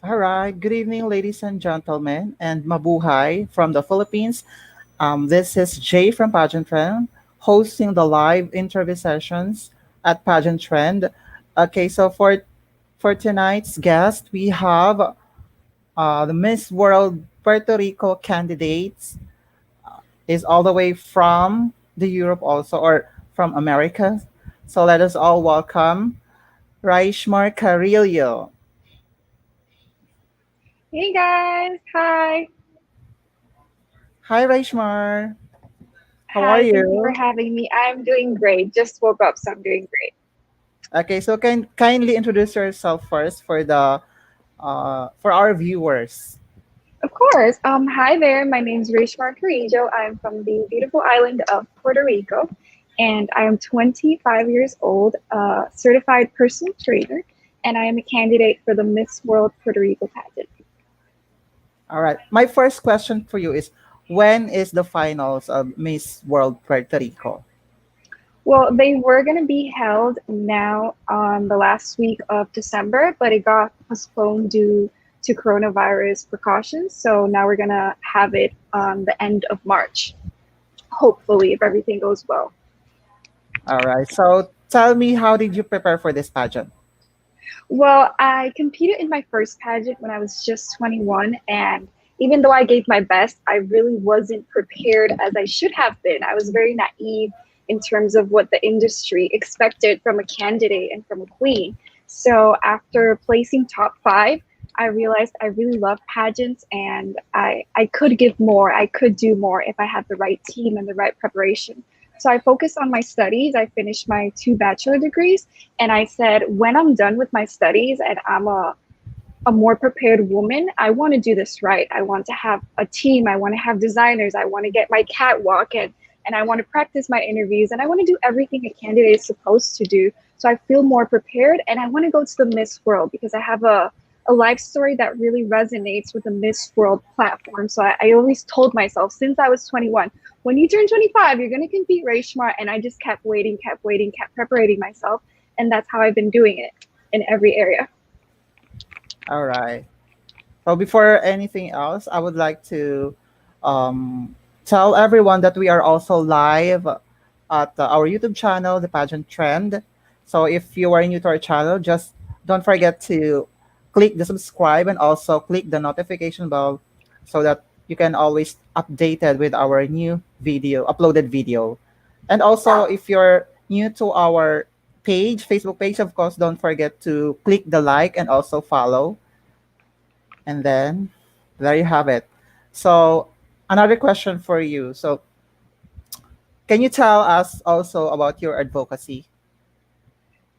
All right. Good evening, ladies and gentlemen, and mabuhay from the Philippines. This is Jay from Pageant Trend, hosting the live interview sessions at Pageant Trend. Okay, so for tonight's guest, we have the Miss World Puerto Rico candidates. Is all the way from the Europe also, or from America. So let us all welcome RAISHMAR CARRILLO. Hey guys, hi. Hi, Raishmar. How are Hi, thank you for you? having me. I'm doing great. Just woke up, so I'm doing great. Okay, so can kindly introduce yourself first for our viewers. Of course. Hi there. My name's RAISHMAR CARRILLO. I'm from the beautiful island of Puerto Rico, and I am 25 years old, certified personal trainer, and I am a candidate for the Miss World Puerto Rico pageant. All right. My first question for you is, when is the finals of Miss World Puerto Rico? Well, they were going to be held now on the last week of December, but it got postponed due to coronavirus precautions. So now we're going to have it on the end of March, hopefully, if everything goes well. All right. So tell me, how did you prepare for this pageant? Well, I competed in my first pageant when I was just 21, and even though I gave my best, I really wasn't prepared as I should have been. I was very naive in terms of what the industry expected from a candidate and from a queen. So after placing top five, I realized I really love pageants and I could give more. I could do more if I had the right team and the right preparation. So I focused on my studies. I finished my two bachelor degrees, and I said, when I'm done with my studies and I'm a more prepared woman, I want to do this right. I want to have a team. I want to have designers. I want to get my catwalk and I want to practice my interviews and I want to do everything a candidate is supposed to do. So I feel more prepared and I want to go to the Miss World because I have a life story that really resonates with the Miss World platform. So I always told myself since I was 21, when you turn 25, you're going to compete race smart. And I just kept waiting, kept preparing myself. And that's how I've been doing it in every area. All right. So before anything else, I would like to um, tell everyone that we are also live at our YouTube channel, The Pageant Trend. So if you are new to our channel, just don't forget to click the subscribe and also click the notification bell so that you can always updated with our new uploaded video. And also, if you're new to our Facebook page, of course, don't forget to click the like and also follow, and then there you have it. So another question for you. So can you tell us also about your advocacy?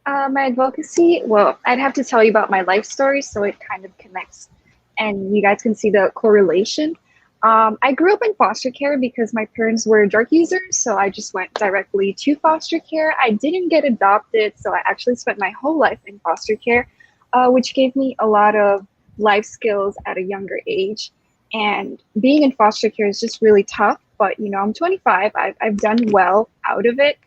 My advocacy, well, I'd have to tell you about my life story so it kind of connects and you guys can see the correlation. I grew up in foster care because my parents were drug users, so I just went directly to foster care. I didn't get adopted, so I actually spent my whole life in foster care, which gave me a lot of life skills at a younger age. And being in foster care is just really tough, but I'm 25, I've done well out of it.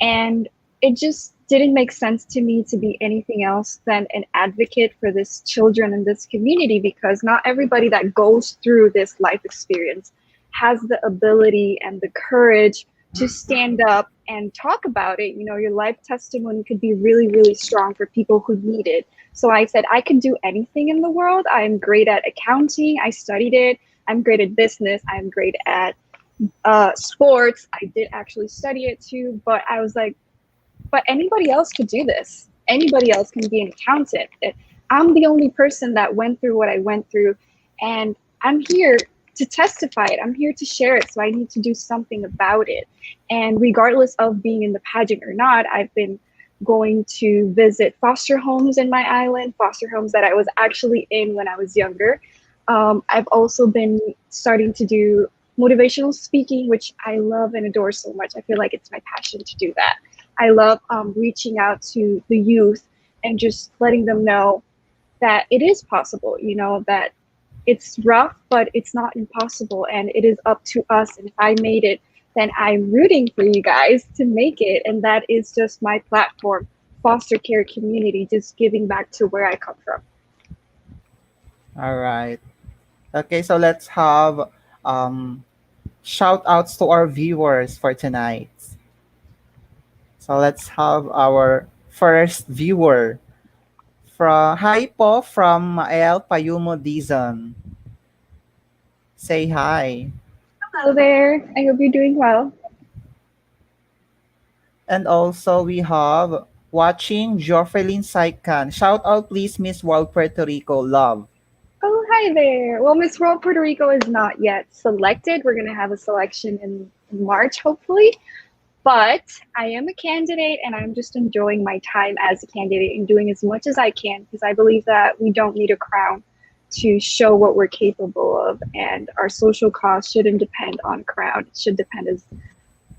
And it just didn't make sense to me to be anything else than an advocate for this children in this community because not everybody that goes through this life experience has the ability and the courage to stand up and talk about it. Your life testimony could be really, really strong for people who need it. So I said, I can do anything in the world. I'm great at accounting. I studied it. I'm great at business. I'm great at sports. I did actually study it too, but I was like, but anybody else could do this. Anybody else can be an accountant. I'm the only person that went through what I went through, and I'm here to testify it. I'm here to share it, so I need to do something about it. And regardless of being in the pageant or not, I've been going to visit foster homes in my island, foster homes that I was actually in when I was younger. I've also been starting to do motivational speaking, which I love and adore so much. I feel like it's my passion to do that. I love reaching out to the youth and just letting them know that it is possible, that it's rough, but it's not impossible. And it is up to us. And if I made it, then I'm rooting for you guys to make it. And that is just my platform, foster care community, just giving back to where I come from. All right. Okay, so let's have um, shout outs to our viewers for tonight. So let's have our first viewer from Hi po from Mael Payumo Dizon. Say hi. Hello there. I hope you're doing well. And also we have watching Jofelyn Saikan. Shout out please Miss World Puerto Rico. Love. Oh, hi there. Well, Miss World Puerto Rico is not yet selected. We're going to have a selection in March, hopefully. But I am a candidate and I'm just enjoying my time as a candidate and doing as much as I can because I believe that we don't need a crown to show what we're capable of. And our social cause shouldn't depend on a crown, it should depend as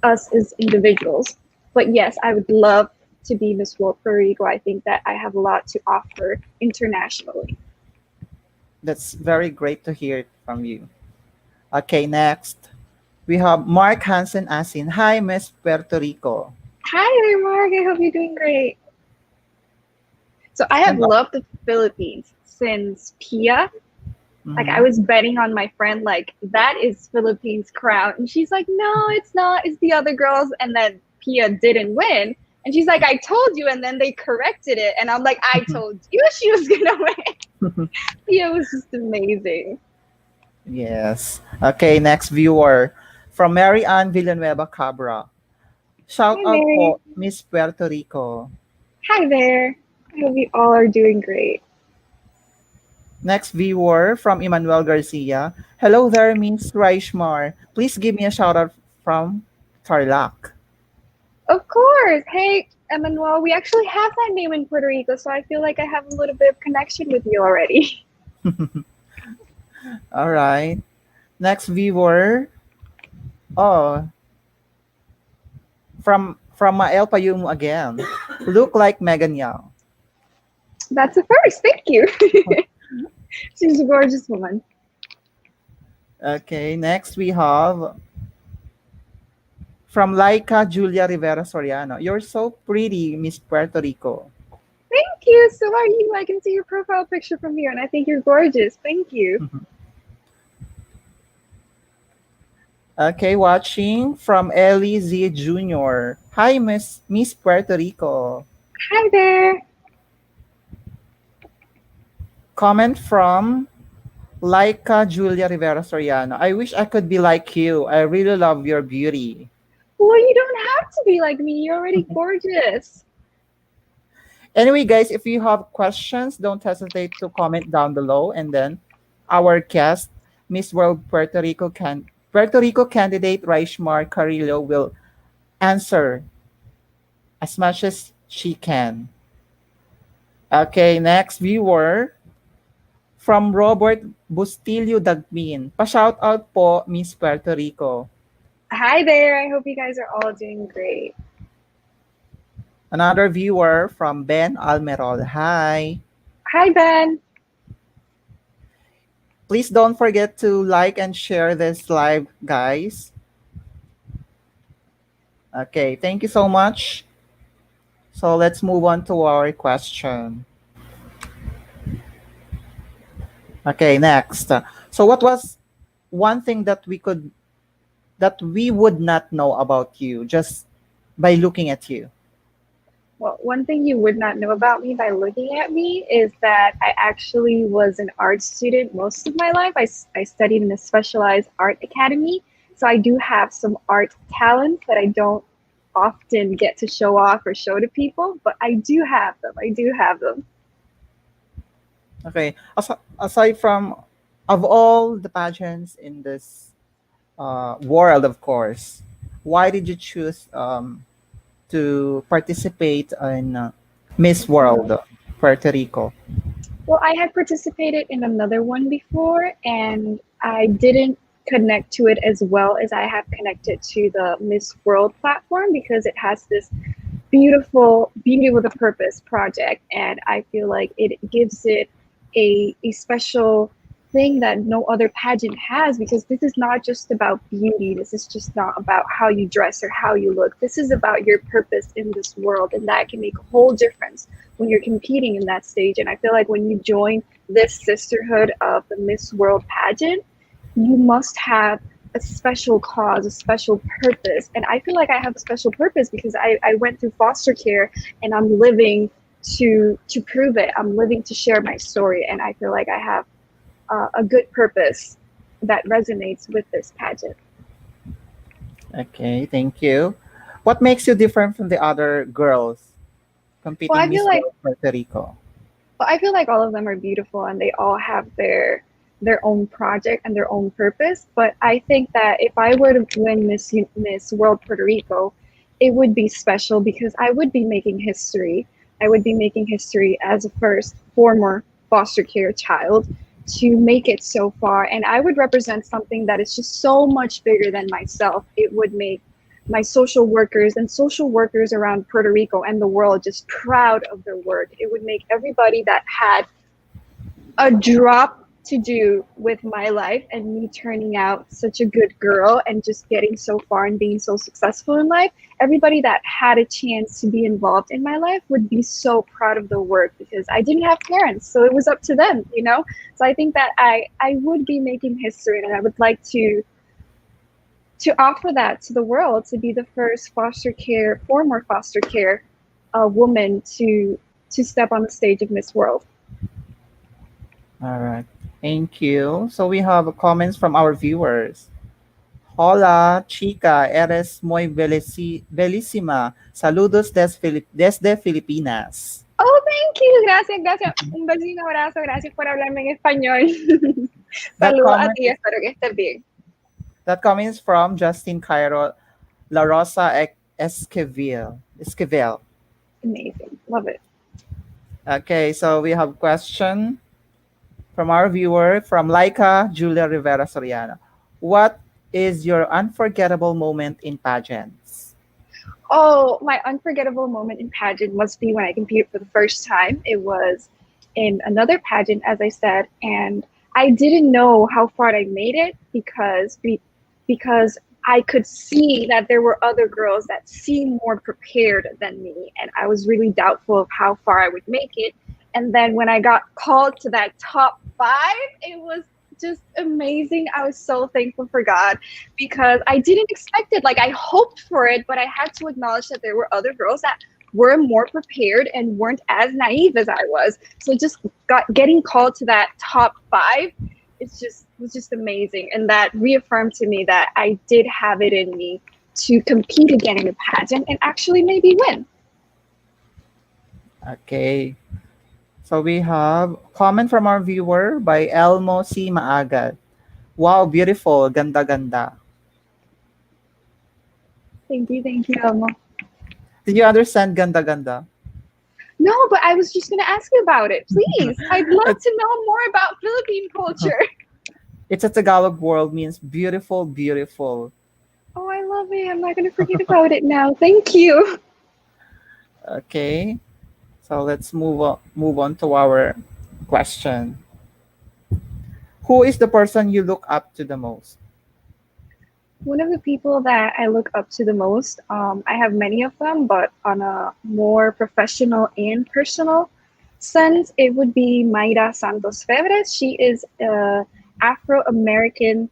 us as individuals. But yes, I would love to be Miss World Puerto Rico. I think that I have a lot to offer internationally. That's very great to hear it from you. Okay, next. We have Mark Hansen Asin. Hi, Miss Puerto Rico. Hi there, Mark. I hope you're doing great. So I have And loved the Philippines since Pia. Like I mhm. was betting on my friend, like that is Philippines crown, and she's like, no, it's not. It's the other girls, and then Pia didn't win, and she's like, I told you, and then they corrected it, and I'm like, I told you she was gonna win. Pia was just amazing. Yes. Okay, next viewer from Mary Ann Villanueva Cabra. Shout Hi out Mary. po, Miss Puerto Rico. Hi there. I hope you all are doing great. Next viewer from Emmanuel Garcia. Hello there, Miss Raishmar. Please give me a shout out from Tarlac. Of course. Hey, Emmanuel, we actually have that name in Puerto Rico, so I feel like I have a little bit of connection with you already. All right. Next viewer. Oh, from Mael Payum again. Look like Megan Young. That's a first. Thank you. She's a gorgeous woman. Okay, next we have from Laika Julia Rivera Soriano. You're so pretty, Miss Puerto Rico. Thank you. So are you. I can see your profile picture from here, and I think you're gorgeous. Thank you. Okay, watching from Ellie Z Jr. Hi, Miss Puerto Rico. Hi there. Comment from Laika Julia Rivera Soriano. I wish I could be like you. I really love your beauty. Well, you don't have to be like me. You're already gorgeous. Anyway, guys, if you have questions, don't hesitate to comment down below. And then our guest, Miss World Puerto Rico candidate Raishmar Carrillo will answer as much as she can. Okay, next viewer from Robert Bustillo Dagmin. Pa-shout out po, Miss Puerto Rico. Hi there. I hope you guys are all doing great. Another viewer from Ben Almerol. Hi. Hi, Ben. Please don't forget to like and share this live, guys. Okay, thank you so much. So let's move on to our question. Okay, next. So what was one thing that we would not know about you just by looking at you? Well, one thing you would not know about me by looking at me is that I actually was an art student most of my life. I studied in a specialized art academy. So I do have some art talents that I don't often get to show off or show to people, but I do have them. I do have them. Okay, aside from of all the pageants in this world, of course, why did you choose to participate in Miss World Puerto Rico? Well, I had participated in another one before and I didn't connect to it as well as I have connected to the Miss World platform because it has this beautiful Beauty with a Purpose project. And I feel like it gives it a special thing that no other pageant has, because this is not just about beauty. This is just not about how you dress or how you look. This is about your purpose in this world, and that can make a whole difference when you're competing in that stage. And I feel like when you join this sisterhood of the Miss World pageant, you must have a special cause, a special purpose. And I feel like I have a special purpose because I went through foster care, and I'm living to prove it. I'm living to share my story, and I feel like I have a good purpose that resonates with this pageant. Okay, thank you. What makes you different from the other girls Well, competing I feel Miss like World Puerto Rico? well, I feel like all of them are beautiful, and they all have their own project and their own purpose. But I think that if I were to win Miss World Puerto Rico, it would be special because I would be making history. I would be making history as a first former foster care child to make it so far, and I would represent something that is just so much bigger than myself. It would make my social workers and social workers around Puerto Rico and the world just proud of their work. It would make everybody that had a drop to do with my life and me turning out such a good girl and just getting so far and being so successful in life. Everybody that had a chance to be involved in my life would be so proud of their work because I didn't have parents, so it was up to them, you know. So I think that I would be making history, and I would like to offer that to the world, to be the first foster care, former foster care woman to step on the stage of Miss World. All right, thank you. So we have comments from our viewers. Hola, chica, eres muy bellísima. Saludos desde Filipinas. Oh, thank you. Gracias, gracias. Un besito, un abrazo. Gracias por hablarme en español. That Saludos a comment ti. is Espero que estés bien. that comment is from Justin Cairo La Rosa Esquivel. Amazing. Love it. Okay, so we have question from our viewer from Laika Julia Rivera Soriano. What is your unforgettable moment in pageants? Oh, my unforgettable moment in pageant must be when I competed for the first time. It was in another pageant, as I said, and I didn't know how far I made it because I could see that there were other girls that seemed more prepared than me, and I was really doubtful of how far I would make it. And then when I got called to that top five, it was just amazing. I was so thankful for God because I didn't expect it. Like I hoped for it, but I had to acknowledge that there were other girls that were more prepared and weren't as naive as I was. So just getting called to that top five, it's just was just amazing, and that reaffirmed to me that I did have it in me to compete again in a pageant and actually maybe win. Okay. So we have comment from our viewer by Elmo C. Maagad. Wow, beautiful. Ganda ganda. Thank you, Elmo. Did you understand ganda ganda? No, but I was just gonna ask you about it. Please, I'd love It's, to know more about Philippine culture. it's a Tagalog word means beautiful, beautiful. Oh, I love it. I'm not gonna forget about it now. Thank you. Okay. So let's move on to our question. Who is the person you look up to the most? One of the people that I look up to the most, I have many of them, but on a more professional and personal sense, it would be Mayra Santos Febres. She is a Afro American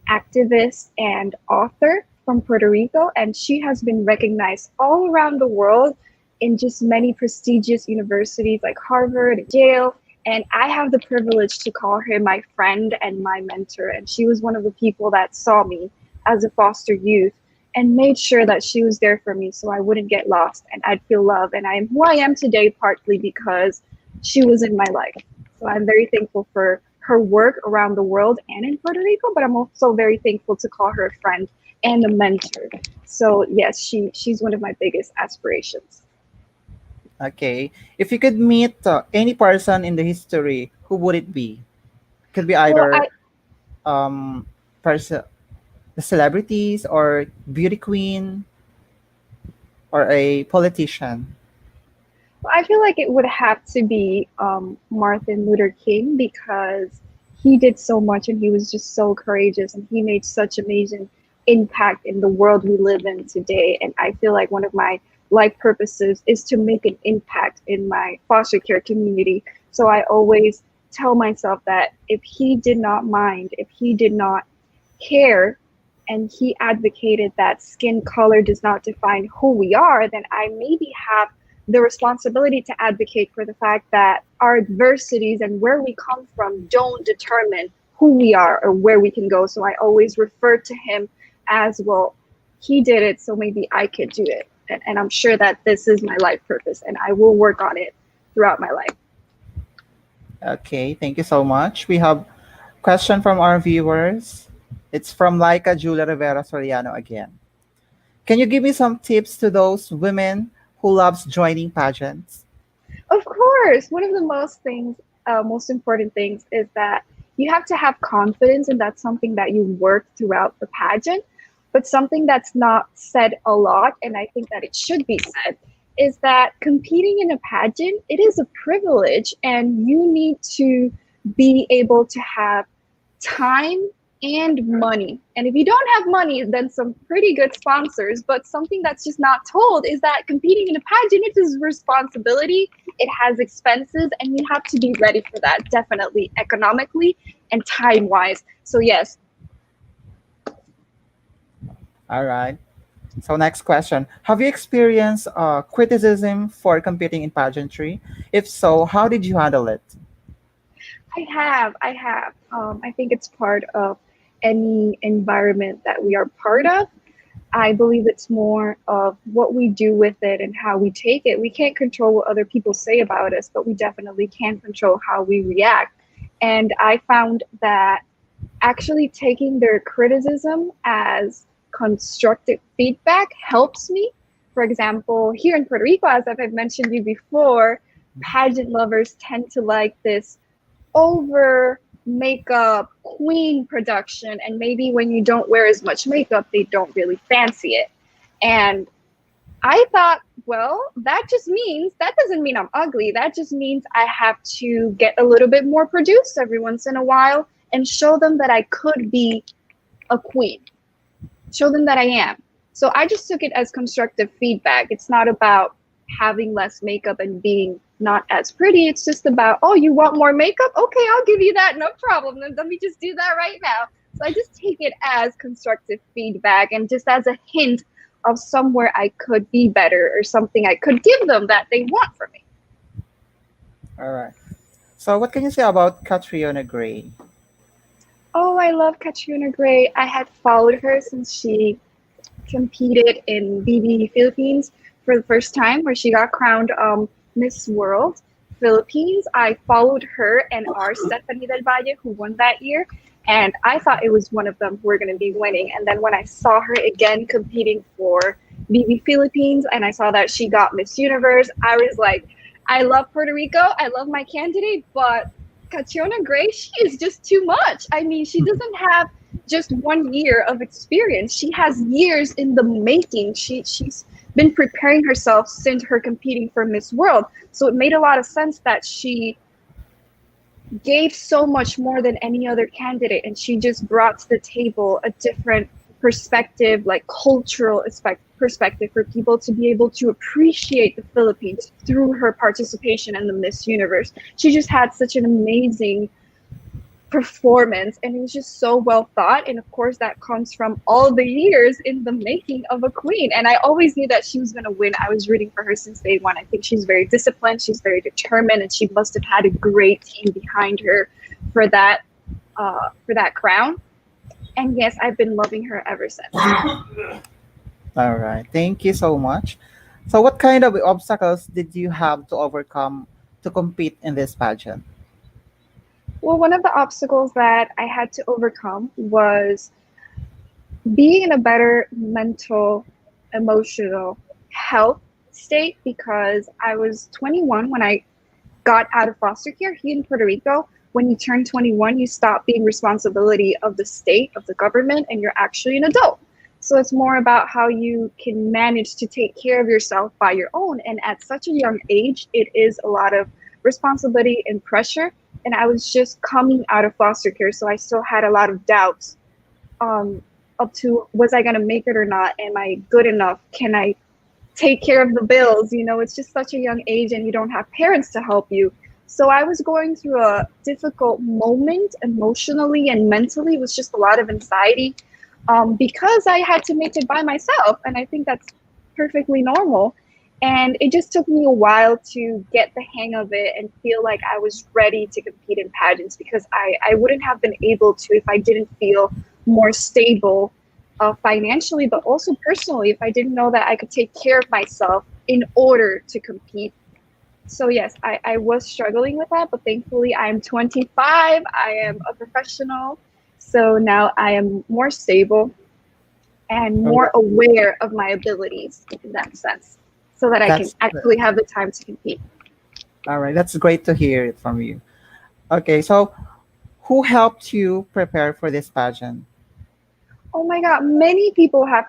activist and author from Puerto Rico, and she has been recognized all around the world in just many prestigious universities like Harvard and Yale. And I have the privilege to call her my friend and my mentor. And she was one of the people that saw me as a foster youth and made sure that she was there for me so I wouldn't get lost and I'd feel love. And I am who I am today partly because she was in my life. So I'm very thankful for her work around the world and in Puerto Rico, but I'm also very thankful to call her a friend and a mentor. So yes, she's one of my biggest aspirations. Okay. If you could meet any person in the history, who would it be? Could be Well, either I um person, the celebrities or beauty queen or a politician. I feel like it would have to be Martin Luther King because he did so much and he was just so courageous and he made such amazing impact in the world we live in today. And I feel like one of my life purposes is to make an impact in my foster care community. So I always tell myself that if he did not mind, if he did not care, and he advocated that skin color does not define who we are, then I maybe have the responsibility to advocate for the fact that our adversities and where we come from don't determine who we are or where we can go. So I always refer to him as, well, he did it, so maybe I could do it. And I'm sure that this is my life purpose, and I will work on it throughout my life. Okay, thank you so much. We have question from our viewers. It's from Laika Julia Rivera Soriano again. Can you give me some tips to those women who loves joining pageants? Of course, one of the most important things is that you have to have confidence, and that's something that you work throughout the pageant. But something that's not said a lot, and I think that it should be said, is that competing in a pageant, it is a privilege, and you need to be able to have time and money. And if you don't have money, then some pretty good sponsors. But something that's just not told is that competing in a pageant, it is responsibility, it has expenses, and you have to be ready for that, definitely economically and time wise. So, yes. All right. So next question. Have you experienced criticism for competing in pageantry? If so, how did you handle it? I have. I have. I think it's part of any environment that we are part of. I believe it's more of what we do with it and how we take it. We can't control what other people say about us, but we definitely can control how we react. And I found that actually taking their criticism as constructive feedback helps me. For example, here in Puerto Rico, as I've mentioned you before, pageant lovers tend to like this over makeup queen production, and maybe when you don't wear as much makeup they don't really fancy it. And I thought, well, that doesn't mean I'm ugly, that just means I have to get a little bit more produced every once in a while and show them that I could be a queen, show them that I am. So I just took it as constructive feedback. It's not about having less makeup and being not as pretty. It's just about, oh, you want more makeup? Okay, I'll give you that. No problem. Then let me just do that right now. So I just take it as constructive feedback and just as a hint of somewhere I could be better or something I could give them that they want from me. All right. So what can you say about Catriona Gray? Oh, I love Katrina Gray. I had followed her since she competed in BB Philippines for the first time, where she got crowned Miss World Philippines. I followed her and our Stephanie Del Valle, who won that year, and I thought it was one of them who were going to be winning. And then when I saw her again competing for BB Philippines and I saw that she got Miss Universe, I was like, I love Puerto Rico, I love my candidate, but Catriona Gray, she is just too much. I mean, she doesn't have just 1 year of experience. She has years in the making. She's been preparing herself since her competing for Miss World. So it made a lot of sense that she gave so much more than any other candidate, and she just brought to the table a different perspective, like cultural perspective, for people to be able to appreciate the Philippines through her participation in the Miss Universe. She just had such an amazing performance, and it was just so well thought. And of course that comes from all the years in the making of a queen, and I always knew that she was going to win. I was rooting for her since day one. I think she's very disciplined, she's very determined, and she must have had a great team behind her for that crown. And yes, I've been loving her ever since. All right. Thank you so much. So what kind of obstacles did you have to overcome to compete in this pageant? Well, one of the obstacles that I had to overcome was being in a better mental, emotional health state, because I was 21 when I got out of foster care here in Puerto Rico. When you turn 21, you stop being responsibility of the state, of the government, and you're actually an adult. So it's more about how you can manage to take care of yourself by your own. And at such a young age, it is a lot of responsibility and pressure. and I was just coming out of foster care, so I still had a lot of doubts, um, up to, was I going to make it or not? Am I good enough? Can I take care of the bills? It's just such a young age and you don't have parents to help you. So I was going through a difficult moment emotionally and mentally. It was just a lot of anxiety, because I had to make it by myself. And I think that's perfectly normal. And it just took me a while to get the hang of it and feel like I was ready to compete in pageants, because I wouldn't have been able to if I didn't feel more stable, financially, but also personally, if I didn't know that I could take care of myself in order to compete. So yes, I was struggling with that, but thankfully I'm 25. I am a professional. So now I am more stable and All more right. aware of my abilities in that sense, so that I can That's actually have the time to compete. all right. That's great to hear it from you. Okay, so who helped you prepare for this pageant? Oh my God, many people have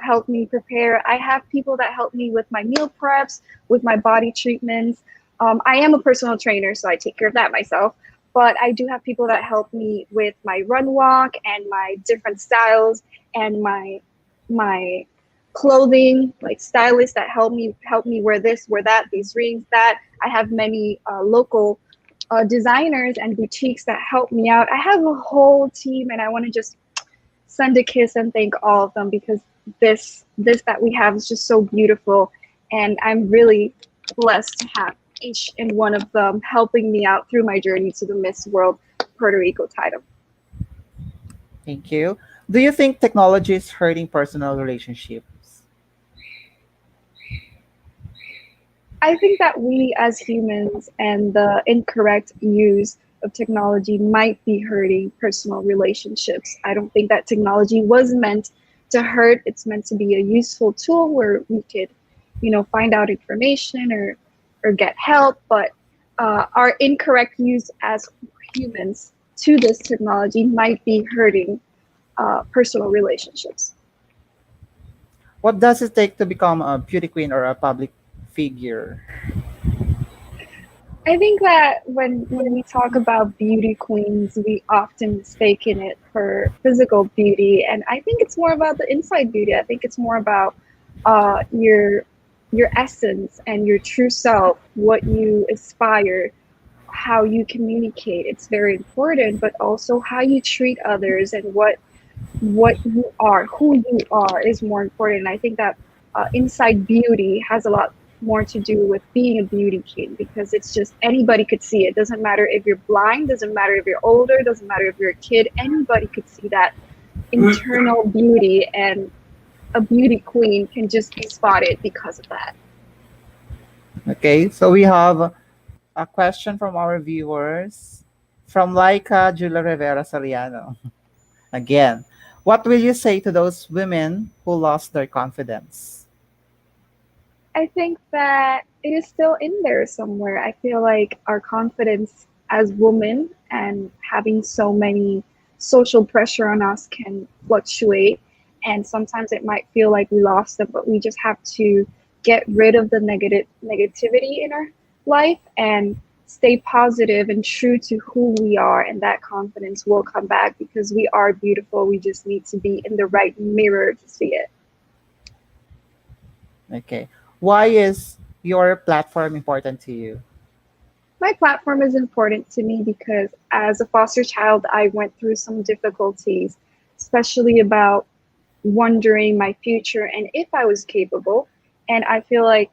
helped me prepare. I have people that help me with my meal preps, with my body treatments. I am a personal trainer, so I take care of that myself. But I do have people that help me with my run walk and my different styles and my clothing, like stylists that help me wear this, wear that, these rings, that. I have many local designers and boutiques that help me out. I have a whole team, and I want to just send a kiss and thank all of them, because this that we have is just so beautiful, and I'm really blessed to have each and one of them helping me out through my journey to the Miss World Puerto Rico title. Thank you. Do you think technology is hurting personal relationships? I think that we as humans and the incorrect use of technology might be hurting personal relationships. I don't think that technology was meant to hurt. It's meant to be a useful tool where we could, find out information or get help. But our incorrect use as humans to this technology might be hurting personal relationships. What does it take to become a beauty queen or a public figure? I think that when we talk about beauty queens, we often mistaken it for physical beauty, and I think it's more about the inside beauty. I think it's more about your essence and your true self, what you aspire, how you communicate. It's very important, but also how you treat others and what you are, who you are is more important. And I think that inside beauty has a lot more to do with being a beauty king, because it's just anybody could see it. Doesn't matter if you're blind, doesn't matter if you're older, doesn't matter if you're a kid. Anybody could see that internal beauty, and a beauty queen can just be spotted because of that. Okay, so we have a question from our viewers from Laika Julia Rivera Soriano. Again, what will you say to those women who lost their confidence? I think that it is still in there somewhere. I feel like our confidence as women and having so many social pressure on us can fluctuate. And sometimes it might feel like we lost them, but we just have to get rid of the negativity in our life and stay positive and true to who we are. And that confidence will come back, because we are beautiful. We just need to be in the right mirror to see it. Okay, why is your platform important to you? My platform is important to me because as a foster child, I went through some difficulties, especially about wondering my future and if I was capable. And I feel like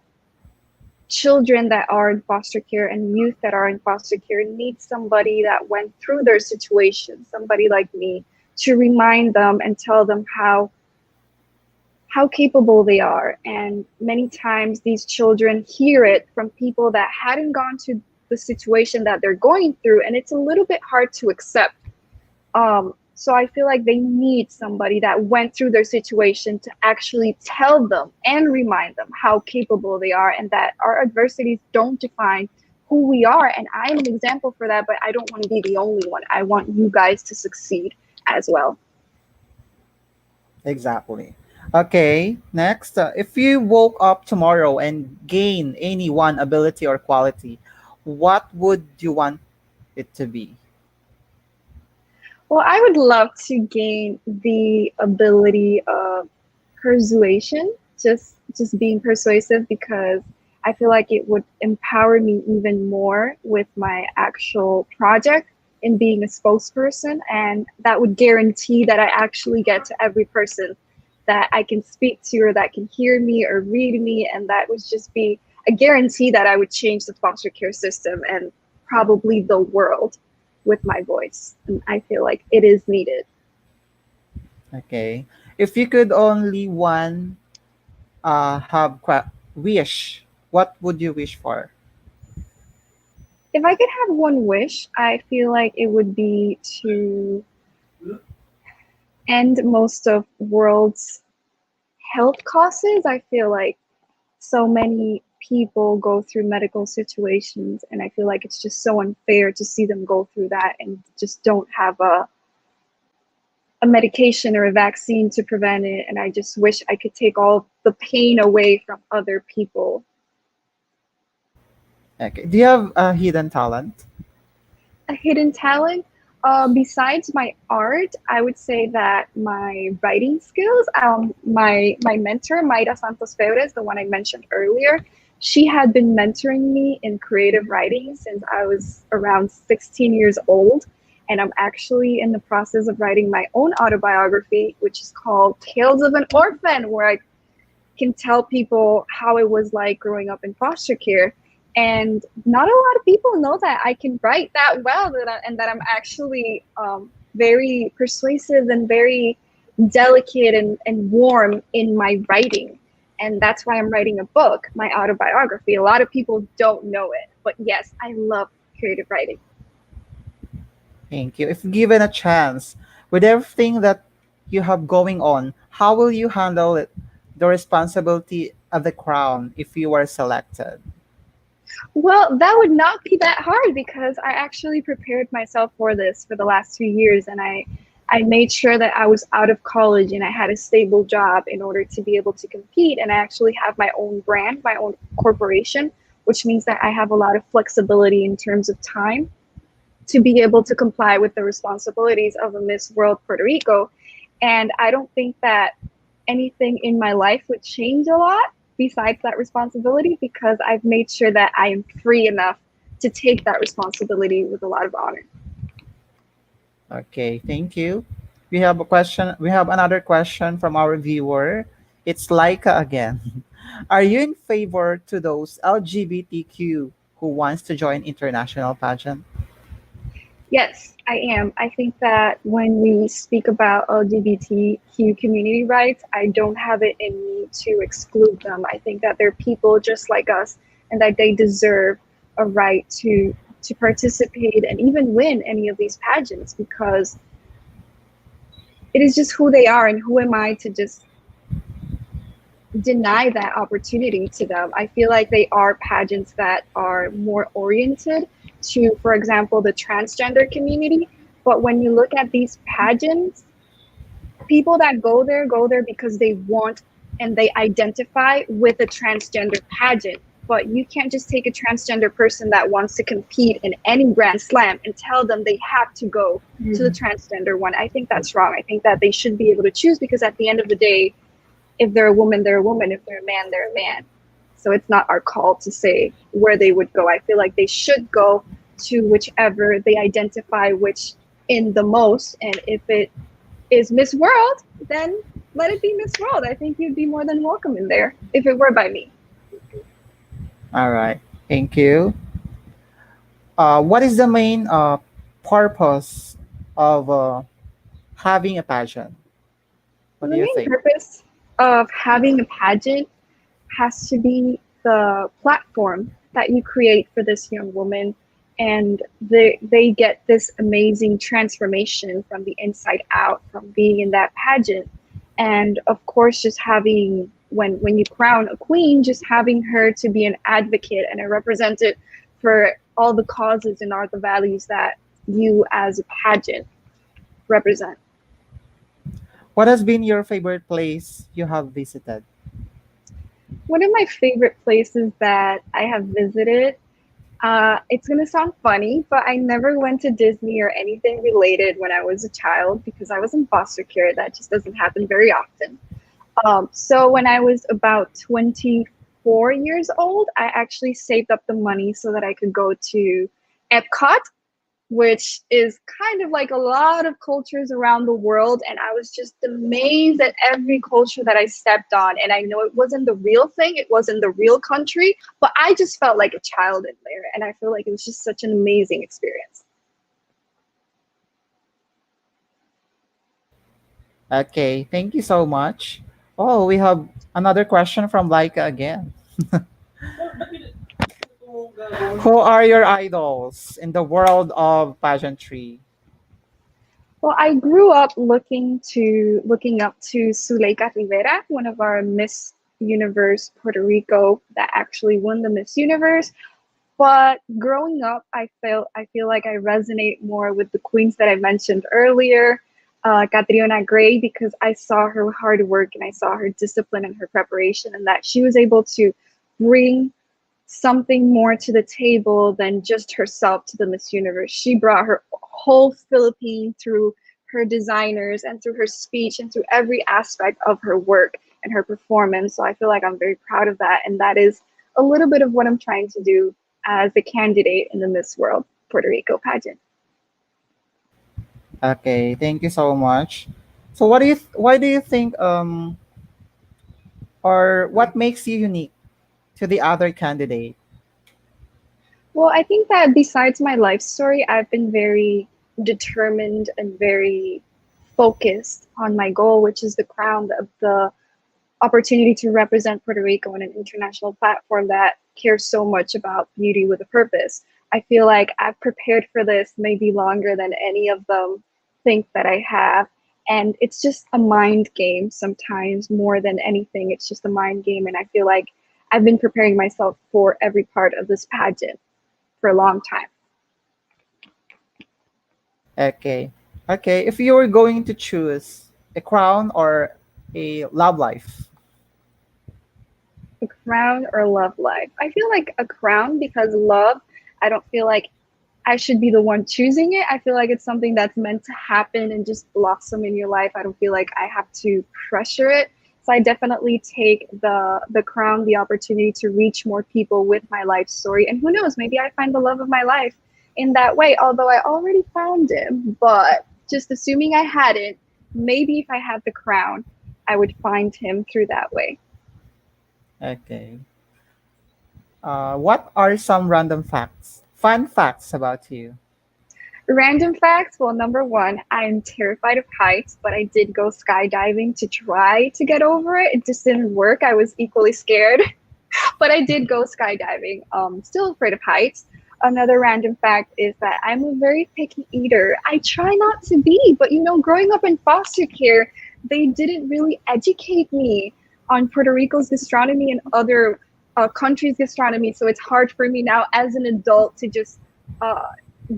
children that are in foster care and youth that are in foster care need somebody that went through their situation, somebody like me, to remind them and tell them how capable they are. And many times these children hear it from people that hadn't gone to the situation that they're going through, and it's a little bit hard to accept. So I feel like they need somebody that went through their situation to actually tell them and remind them how capable they are, and that our adversities don't define who we are. And I'm an example for that, but I don't want to be the only one. I want you guys to succeed as well. Exactly. Okay, next. If you woke up tomorrow and gain any one ability or quality, what would you want it to be? Well, I would love to gain the ability of persuasion, just being persuasive, because I feel like it would empower me even more with my actual project in being a spokesperson, and that would guarantee that I actually get to every person that I can speak to or that can hear me or read me, and that would just be a guarantee that I would change the foster care system and probably the world with my voice. And I feel like it is needed. Okay. If you could only one wish, what would you wish for? If I could have one wish, I feel like it would be to end most of world's health causes. I feel like so many people go through medical situations, and I feel like it's just so unfair to see them go through that and just don't have a medication or a vaccine to prevent it. And I just wish I could take all the pain away from other people. Okay. Do you have a hidden talent? A hidden talent. Besides my art, I would say that my writing skills. My mentor, Mayra Santos Febres, the one I mentioned earlier, she had been mentoring me in creative writing since I was around 16 years old, and I'm actually in the process of writing my own autobiography, which is called Tales of an Orphan, where I can tell people how it was like growing up in foster care. And not a lot of people know that I can write that well, and that I'm actually very persuasive and very delicate and warm in my writing. And that's why I'm writing a book, my autobiography. A lot of people don't know it, but yes, I love creative writing. Thank you. If given a chance, with everything that you have going on, how will you handle it, the responsibility of the crown if you are selected? Well, that would not be that hard because I actually prepared myself for this for the last 2 years, and I made sure that I was out of college and I had a stable job in order to be able to compete. And I actually have my own brand, my own corporation, which means that I have a lot of flexibility in terms of time to be able to comply with the responsibilities of a Miss World Puerto Rico. And I don't think that anything in my life would change a lot besides that responsibility, because I've made sure that I am free enough to take that responsibility with a lot of honor. Okay, thank you. We have a question. We have another question from our viewer. It's Laika again. Are you in favor to those LGBTQ who wants to join international pageant? Yes, I am. I think that when we speak about LGBTQ community rights, I don't have it in me to exclude them. I think that they're people just like us, and that they deserve a right to participate and even win any of these pageants, because it is just who they are, and who am I to just deny that opportunity to them. I feel like they are pageants that are more oriented to, for example, the transgender community. But when you look at these pageants, people that go there because they want and they identify with a transgender pageant. But you can't just take a transgender person that wants to compete in any Grand Slam and tell them they have to go to the transgender one. I think that's wrong. I think that they should be able to choose, because at the end of the day, if they're a woman, they're a woman. If they're a man, they're a man. So it's not our call to say where they would go. I feel like they should go to whichever they identify which in the most. And if it is Miss World, then let it be Miss World. I think you'd be more than welcome in there if it were by me. All right, thank you. What is the main purpose of having a pageant? What The do you main think? purpose of having a pageant has to be the platform that you create for this young woman, and they get this amazing transformation from the inside out from being in that pageant. And of course, just having, when you crown a queen, just having her to be an advocate and a representative for all the causes and all the values that you as a pageant represent. What has been your favorite place you have visited? One of my favorite places that I have visited, It's gonna sound funny, but I never went to Disney or anything related when I was a child because I was in foster care. That just doesn't happen very often. So when I was about 24 years old, I actually saved up the money so that I could go to Epcot, which is kind of like a lot of cultures around the world. And I was just amazed at every culture that I stepped on. And I know it wasn't the real thing, it wasn't the real country, but I just felt like a child in there. And I feel like it was just such an amazing experience. Okay, thank you so much. Oh, we have another question from Laika again. Who are your idols in the world of pageantry? Well, I grew up looking up to Zuleika Rivera, one of our Miss Universe Puerto Rico that actually won the Miss Universe. But growing up, I feel like I resonate more with the queens that I mentioned earlier, Catriona Gray, because I saw her hard work and I saw her discipline and her preparation, and that she was able to bring something more to the table than just herself to the Miss Universe. She brought her whole Philippine through her designers and through her speech and through every aspect of her work and her performance. So I feel like I'm very proud of that. And that is a little bit of what I'm trying to do as a candidate in the Miss World Puerto Rico pageant. Okay, thank you so much. So why do you think or what makes you unique to the other candidate? Well, I think that besides my life story, I've been very determined and very focused on my goal, which is the crown of the opportunity to represent Puerto Rico on an international platform that cares so much about beauty with a purpose. I feel like I've prepared for this maybe longer than any of them think that I have. And it's just a mind game sometimes more than anything. It's just a mind game. And I feel like I've been preparing myself for every part of this pageant for a long time. Okay. Okay, if you were going to choose a crown or a love life. A crown or love life? I feel like a crown because love, I don't feel like I should be the one choosing it. I feel like it's something that's meant to happen and just blossom in your life. I don't feel like I have to pressure it. So I definitely take the crown, the opportunity to reach more people with my life story. And who knows, maybe I find the love of my life in that way. Although I already found him, but just assuming I hadn't, maybe if I had the crown, I would find him through that way. Okay. What are some random facts, fun facts about you? Random facts. Well, number one, I'm terrified of heights, but I did go skydiving to try to get over it. It just didn't work. I was equally scared, but I did go skydiving. Still afraid of heights. Another random fact is that I'm a very picky eater. I try not to be, but growing up in foster care, they didn't really educate me on Puerto Rico's gastronomy and other countries' gastronomy. So it's hard for me now as an adult to just uh,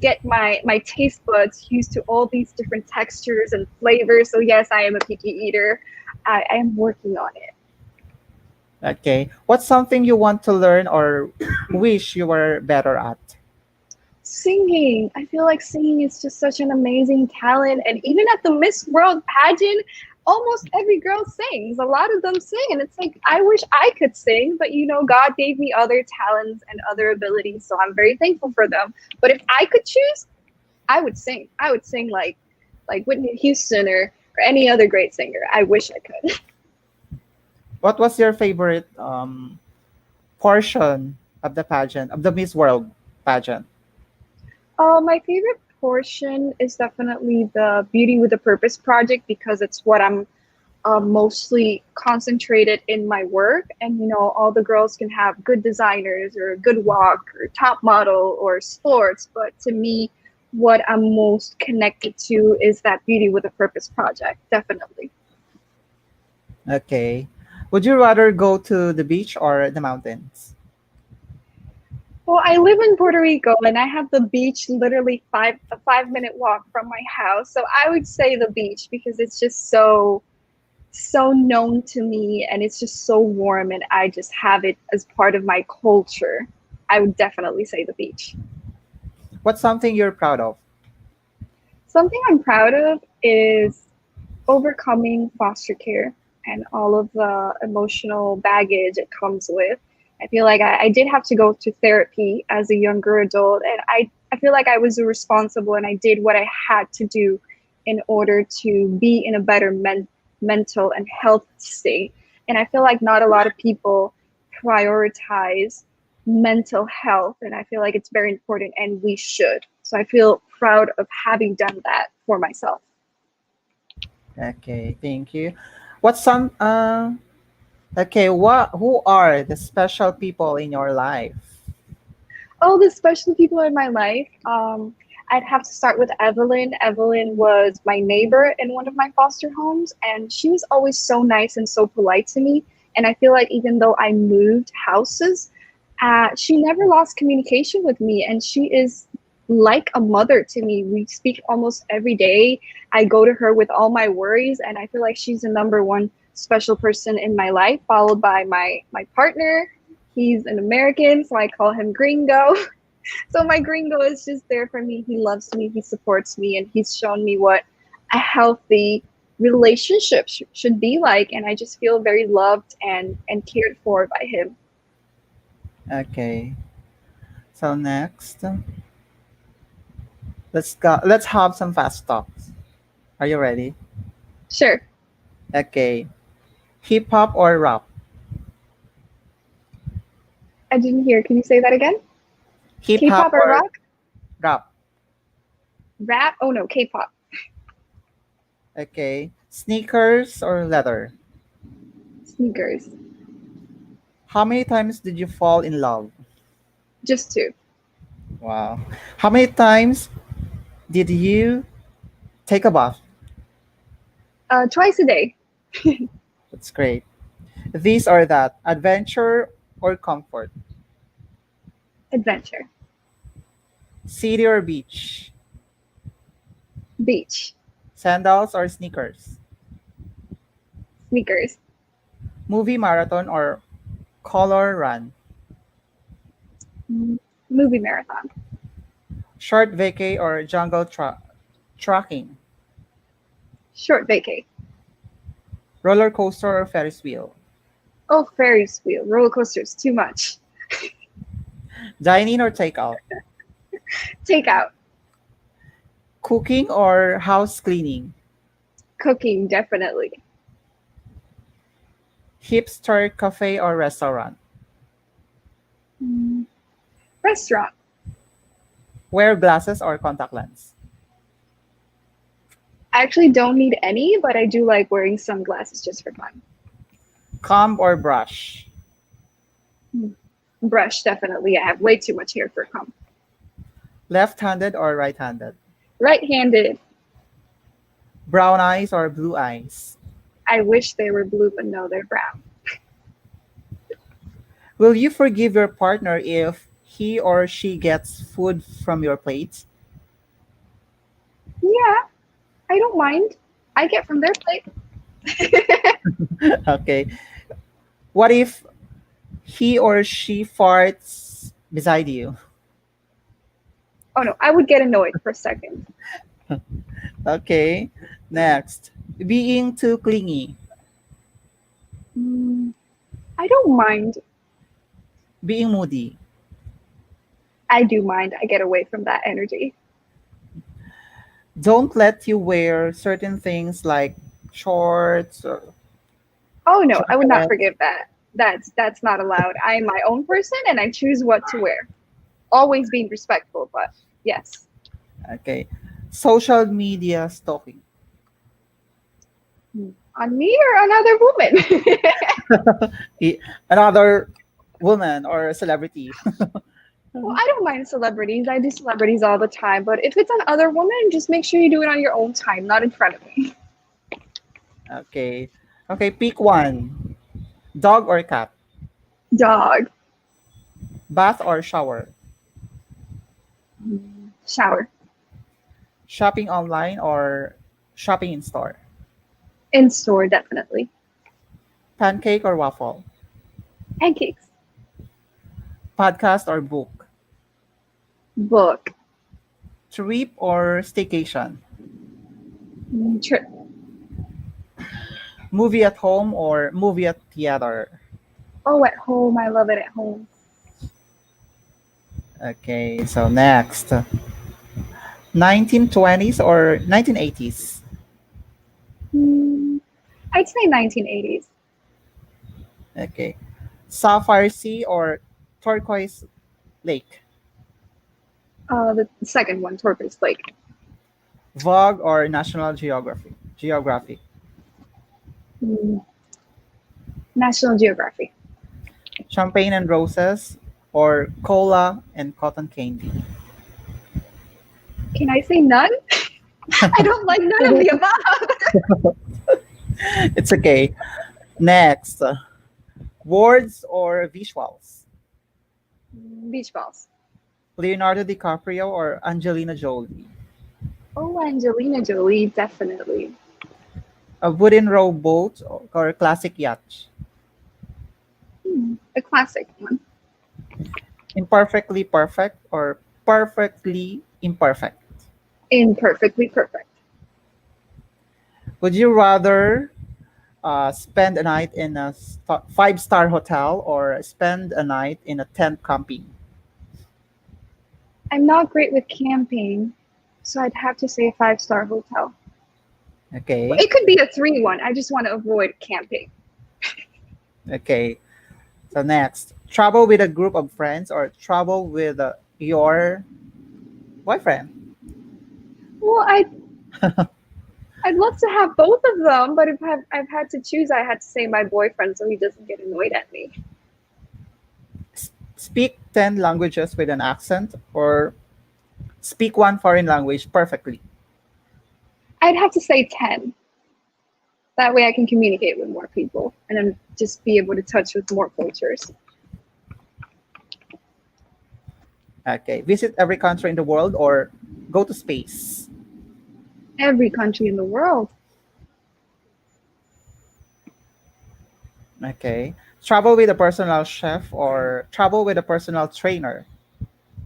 get my taste buds used to all these different textures and flavors. So yes, I am a picky eater. I am working on it. Okay. What's something you want to learn or wish you were better at? Singing. I feel like singing is just such an amazing talent. And even at the Miss World pageant, almost every girl sings. A lot of them sing. And it's like, I wish I could sing, but God gave me other talents and other abilities. So I'm very thankful for them. But if I could choose, I would sing. I would sing like Whitney Houston or any other great singer. I wish I could. What was your favorite portion of the pageant, of the Miss World pageant? My favorite portion is definitely the Beauty with a Purpose project because it's what I'm mostly concentrated in my work. And, all the girls can have good designers or good walk or top model or sports. But to me, what I'm most connected to is that Beauty with a Purpose project, definitely. Okay. Would you rather go to the beach or the mountains? Well, I live in Puerto Rico and I have the beach literally a 5 minute walk from my house. So I would say the beach because it's just so known to me and it's just so warm and I just have it as part of my culture. I would definitely say the beach. What's something you're proud of? Something I'm proud of is overcoming foster care and all of the emotional baggage it comes with. I feel like I did have to go to therapy as a younger adult, and I feel like I was responsible and I did what I had to do in order to be in a better mental and health state. And I feel like not a lot of people prioritize mental health, and I feel like it's very important and we should. So I feel proud of having done that for myself. Okay, thank you. What's some okay, what who are the special people in your life? Oh, the special people in my life. I'd have to start with Evelyn. Evelyn was my neighbor in one of my foster homes, and she was always so nice and so polite to me. And I feel like even though I moved houses, she never lost communication with me, and she is like a mother to me. We speak almost every day. I go to her with all my worries, and I feel like she's the number one special person in my life, followed by my partner. He's an American, so I call him Gringo. So my Gringo is just there for me. He loves me, he supports me, and he's shown me what a healthy relationship should be like. And I just feel very loved and cared for by him. Okay. So next, let's go. Let's have some fast talks. Are you ready? Sure. Okay. Hip hop or rap? I didn't hear. Can you say that again? Hip hop K-pop or or rock? rap? Rap? Oh no, K-pop. Okay. Sneakers or leather? Sneakers. How many times did you fall in love? Just two. Wow. How many times did you take a bath? Twice a day. That's great. This or that, adventure or comfort, Adventure. city or beach, Beach. sandals or sneakers, Sneakers. movie marathon or color run, Mm, movie marathon. short vacay or trekking, Short vacay. roller coaster or Ferris wheel, Oh, Ferris wheel. Roller coasters. Too much. dine in or takeout, Takeout. cooking or house cleaning, Cooking, definitely. hipster cafe or restaurant, Mm, restaurant. wear glasses or contact lens, I actually don't need any, but I do like wearing sunglasses just for fun. comb or brush, Mm, brush, definitely. I have way too much hair for a comb. left-handed or right-handed, Right-handed. brown eyes or blue eyes. I wish they were blue, but no, they're brown. Will you forgive your partner if he or she gets food from your plate? Yeah, I don't mind. I get from their plate. Okay. What if he or she farts beside you? Oh no, I would get annoyed for a second. Okay. Next. Being too clingy. Mm, I don't mind. Being moody. I do mind. I get away from that energy. Don't let you wear certain things like shorts or Oh no, I would not chocolate. forgive that. That's not allowed. I am my own person and I choose what to wear. Always being respectful, but yes. Okay. Social media stalking. On me or another woman? I- Another woman or celebrity. Well, I don't mind celebrities. I do celebrities all the time, but if it's on other women, just make sure you do it on your own time, not in front of me. Okay. Okay, pick one. Dog or cat? Dog. Bath or shower? Shower. Shopping online or shopping in store? In store, definitely. Pancake or waffle? Pancakes. Podcast or book? Book. Trip or staycation? Trip. Movie at home or movie at theater? Oh, at home. I love it at home. Okay, so next. 1920s or 1980s? Hmm, I'd say 1980s. Okay. Sapphire Sea or Turquoise Lake? The second one, Tortoise Lake. Vogue or National Geography? Geographic. Hmm, National Geographic. Champagne and roses or cola and cotton candy? Can I say none? I don't like none of the above. It's okay. Next. Words or visuals? Beach balls. Leonardo Dicaprio or Angelina Jolie? Oh, Angelina Jolie, definitely. A wooden rowboat or classic yacht? A classic one. Imperfectly perfect or perfectly imperfect? Imperfectly perfect. Would you rather spend a night in a five-star hotel or spend a night in a tent camping? I'm not great with camping, so I'd have to say a five-star hotel. Well, Okay. it could be a 3-1. I just want to avoid camping. Okay. So next, travel with a group of friends or travel with your boyfriend? Well, I'd love to have both of them, but if I've had to choose, I had to say my boyfriend so he doesn't get annoyed at me. Speak 10 languages with an accent or speak one foreign language perfectly? I'd have to say 10. That way I can communicate with more people and then just be able to touch with more cultures. Okay. Visit every country in the world or go to space? Every country in the world. Okay. Travel with a personal chef or travel with a personal trainer?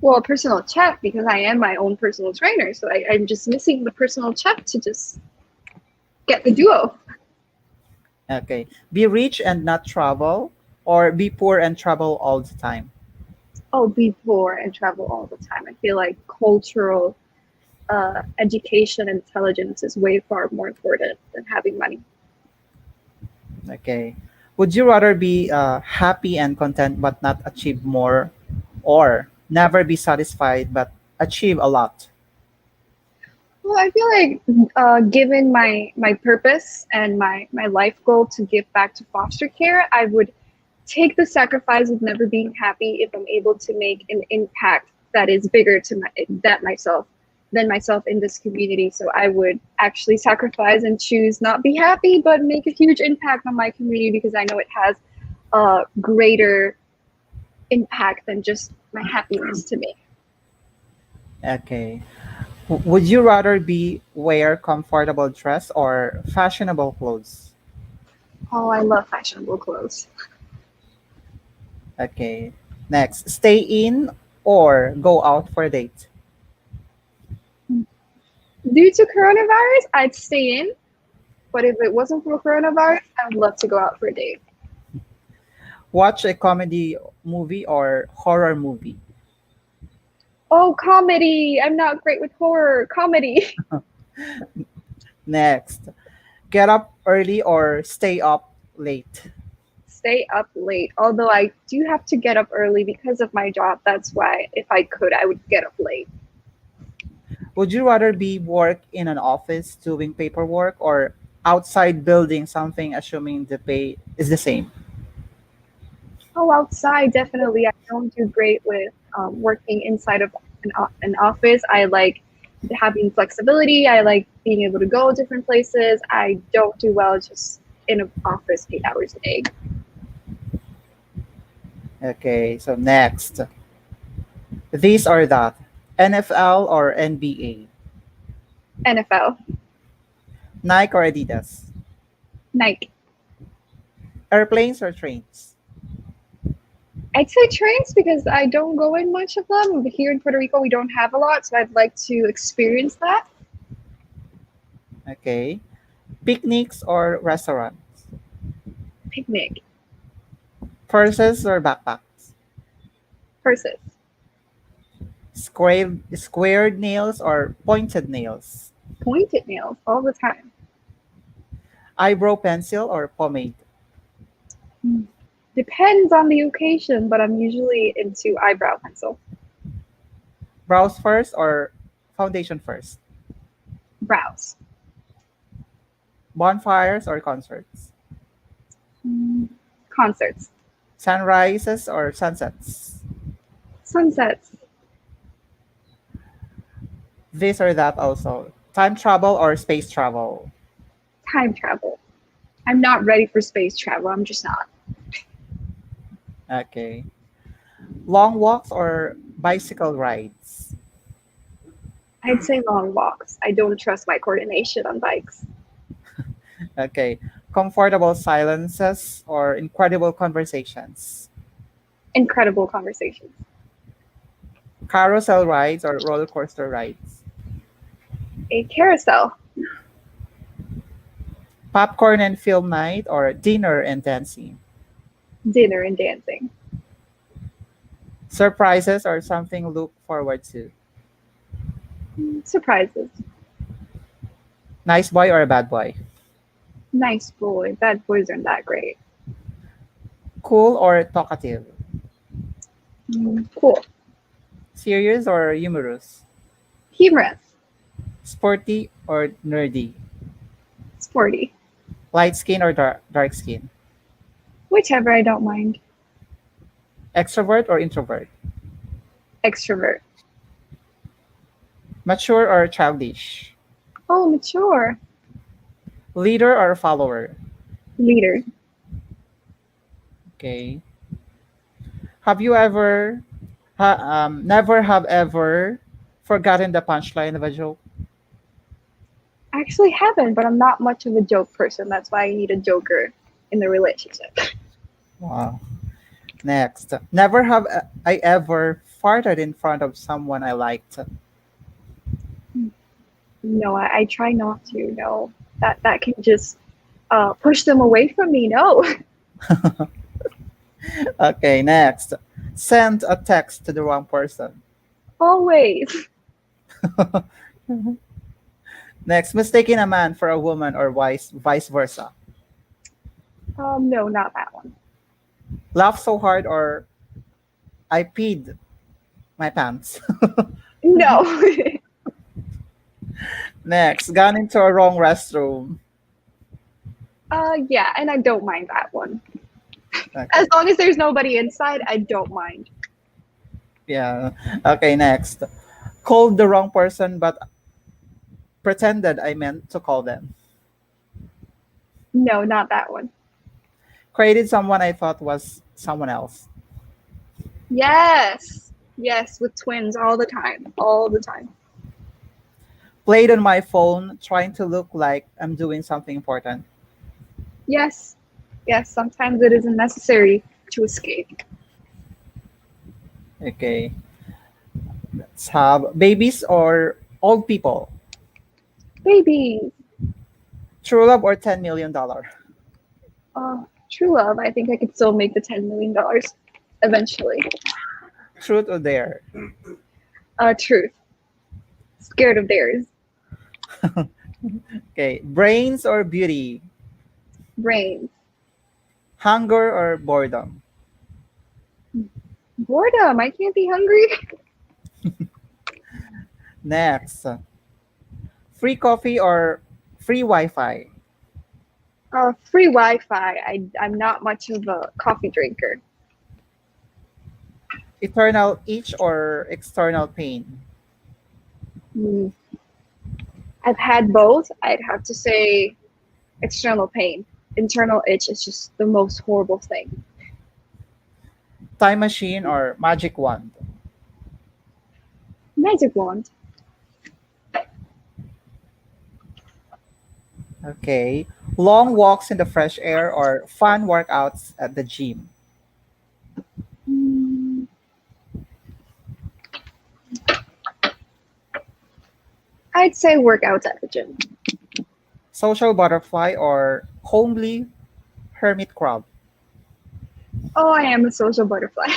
Well, a personal chef because I am my own personal trainer. So I'm just missing the personal chef to just get the duo. Okay. Be rich and not travel or be poor and travel all the time? Oh, be poor and travel all the time. I feel like cultural education and intelligence is way far more important than having money. Okay. Would you rather be happy and content but not achieve more or never be satisfied but achieve a lot? Well, I feel like given my purpose and my life goal to give back to foster care, I would take the sacrifice of never being happy if I'm able to make an impact that is bigger to that myself than myself in this community. So I would actually sacrifice and choose not be happy, but make a huge impact on my community because I know it has a greater impact than just my happiness to me. Okay. Would you rather be wear comfortable dress or fashionable clothes? Oh, I love fashionable clothes. Okay. Next, stay in or go out for a date? Due to coronavirus, I'd stay in. But if it wasn't for coronavirus, I would love to go out for a date. Watch a comedy movie or horror movie? Oh, comedy. I'm not great with horror. Comedy. Next, get up early or stay up late? Stay up late. Although I do have to get up early because of my job. That's why if I could, I would get up late. Would you rather be work in an office doing paperwork or outside building something assuming the pay is the same? Oh, outside, definitely. I don't do great with working inside of an office. I like having flexibility. I like being able to go different places. I don't do well just in an office 8 hours a day. Okay, so next. These are that. NFL or NBA? NFL, Nike or Adidas? Nike, Airplanes or trains? I'd say trains because I don't go in much of them. Here in Puerto Rico, we don't have a lot, so I'd like to experience that. Okay. Picnics or restaurants? Picnic, Purses or backpacks? purses, Squared nails or pointed nails? pointed nails all the time. Eyebrow pencil or pomade? Hmm. Depends on the occasion, but I'm usually into eyebrow pencil. Brows first or foundation first? Brows. Bonfires or concerts? Mm, Concerts. Sunrises or sunsets? Sunsets. This or that also. Time travel or space travel? Time travel. I'm not ready for space travel. I'm just not. Okay. Long walks or bicycle rides? I'd say long walks. I don't trust my coordination on bikes. Okay. Comfortable silences or incredible conversations? Incredible conversations. Carousel rides or roller coaster rides? A carousel. Popcorn and film night or dinner and dancing? Dinner and dancing. Surprises or something look forward to? Surprises. Nice boy or a bad boy? Nice boy. Bad boys aren't that great. Cool or talkative? Cool. Serious or humorous? Humorous. Sporty or nerdy? Sporty. Light skin or dark skin? Whichever, I don't mind. Extrovert or introvert? Extrovert. Mature or childish? Oh, mature. Leader or follower? Leader. Okay. Have you ever, never have ever forgotten the punchline of a joke? I actually haven't, but I'm not much of a joke person. That's why I need a joker in the relationship. Wow. Next. Never have I ever farted in front of someone I liked. No, I try not to. No, that can just push them away from me. No, Okay, next. Send a text to the wrong person. always. Next, mistaking a man for a woman or vice versa. No, not that one. Laugh so hard or I peed my pants. No. Next, gone into a wrong restroom. Yeah, and I don't mind that one. Okay. As long as there's nobody inside, I don't mind. Yeah. Okay, next. Called the wrong person but pretended I meant to call them. No, not that one. Created someone I thought was someone else. Yes. Yes, with twins all the time. All the time. Played on my phone trying to look like I'm doing something important. Yes. Yes, sometimes it isn't necessary to escape. Okay. Let's have babies or old people. Babies. True love or $10 million. True love. I think I could still make the $10 million eventually. Truth or dare. Truth. Scared of theirs. Okay. Brains or beauty. Brains. Hunger or boredom. Boredom. I can't be hungry. Next. Free coffee or free Wi-Fi. Free Wi-Fi. I'm not much of a coffee drinker. Eternal itch or external pain. Mm. I've had both. I'd have to say external pain. Internal itch is just the most horrible thing. Time machine or magic wand. Magic wand. Okay. Long walks in the fresh air or fun workouts at the gym. I'd say workouts at the gym. Social butterfly or homely hermit crab? Oh, I am a social butterfly.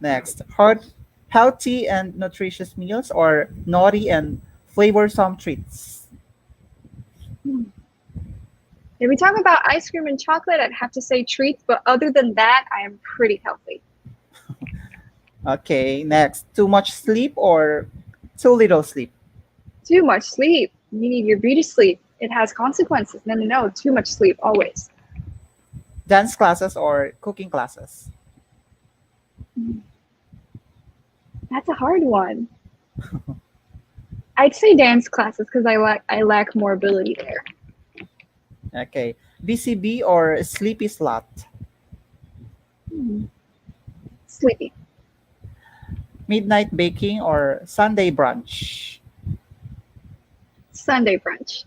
Next, healthy and nutritious meals or naughty and flavorsome treats? If we talk about ice cream and chocolate, I'd have to say treats, but other than that, I am pretty healthy. Okay, next, too much sleep or too little sleep? Too much sleep. You need your beauty sleep. It has consequences. No, no, no. Too much sleep, always. Dance classes or cooking classes? That's a hard one. I'd say dance classes because I lack more ability there. Okay, BCB or sleepy slot? Hmm. Sleepy. Midnight baking or Sunday brunch? Sunday brunch.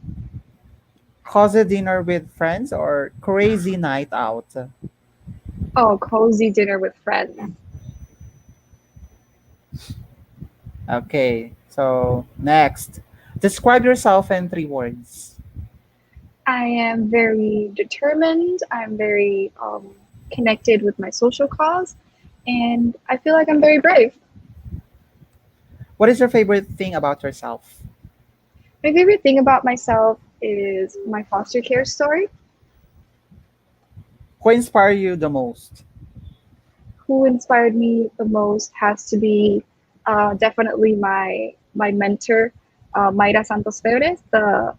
Cozy dinner with friends or crazy night out? Oh, cozy dinner with friends. Okay, so next, describe yourself in 3 words. I am very determined. I'm very connected with my social cause, and I feel like I'm very brave. What is your favorite thing about yourself? My favorite thing about myself is my foster care story. Who inspire you the most? Who inspired me the most has to be definitely my mentor, Mayra Santos Perez, the